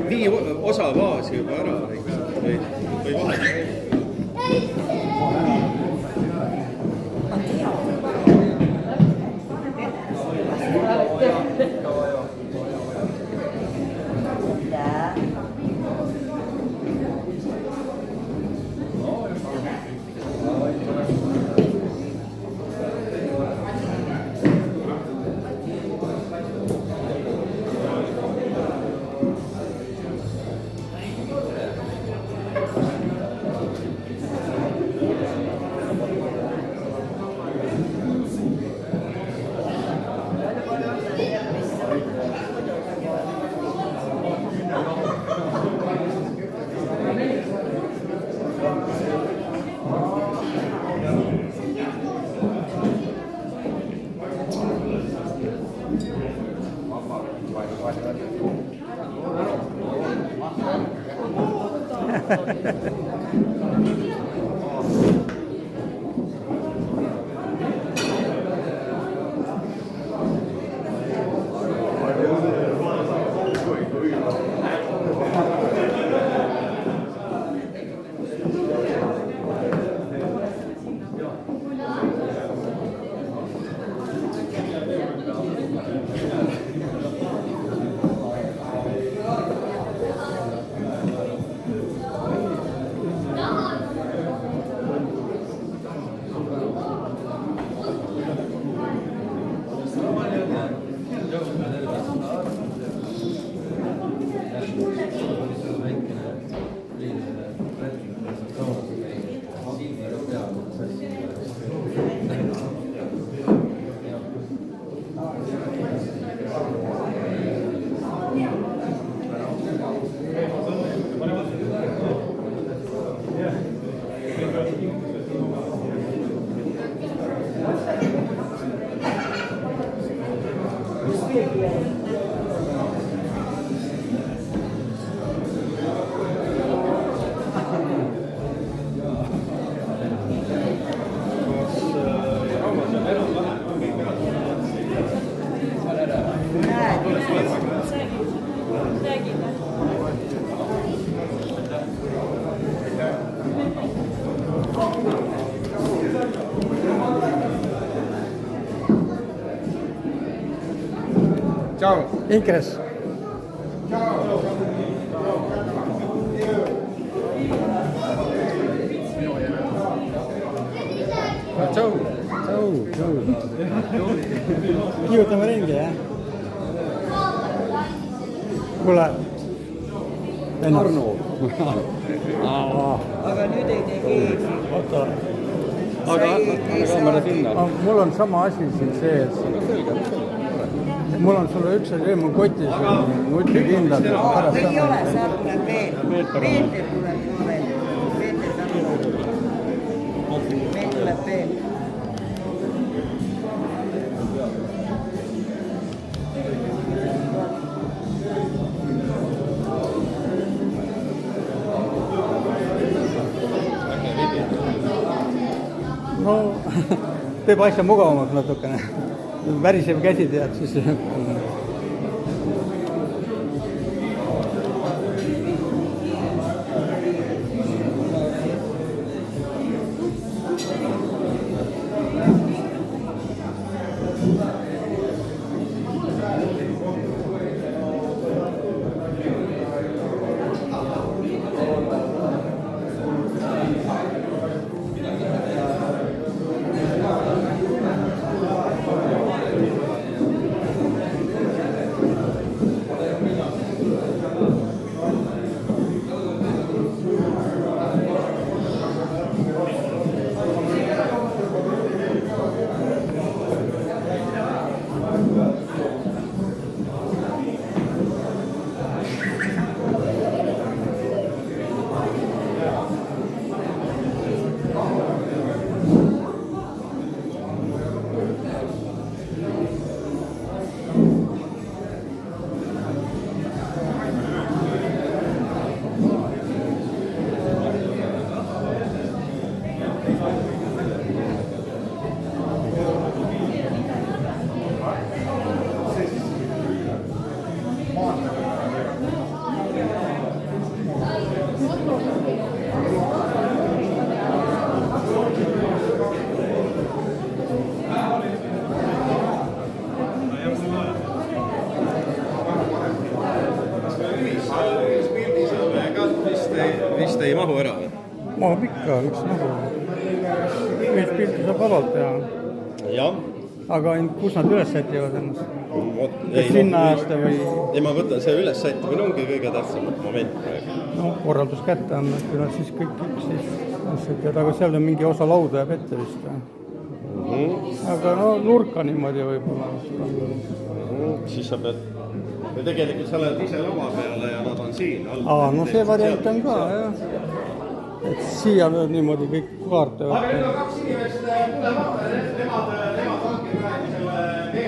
vii osa vaasi juba ära või vahet. Ciao. Ingres. Ciao. Ciao. Kiirutame ringi, jah? Kuule. Arno. Aga nüüd ei tee keegi. Oota. Aga anna kaamera sinna. Mul on sama asi siin sees. Selge. Mul on sulle üks asi, mul kotis on nutikindlad. Ei ole, seal tuleb veel. Peeter tuleb ka veel. Peeter Tammo. Meil tuleb veel. No, teeb asja mugavamaks natukene. Väriseb käsi tead, siis... vist ei mahu ära või? mahub ikka, üks nagu. Ühest pilti saab vabalt teha. jah. aga kus nad üles sätivad ennast? Ei, sinna ajast või? ei, ma mõtlen, see ülessättimine ongi kõige tähtsam moment praegu. no korraldus kätte on, et küll siis kõik siis sätivad, aga seal on mingi osa lauda jääb ette vist. aga no nurka niimoodi võib-olla. Siis sa pead, või tegelikult sa oled ise lava peale ja nad on siin all. no see variant on ka, jah. et siia niimoodi kõik kaarte võtta. Aga need on 2 inimest tulevad, nemad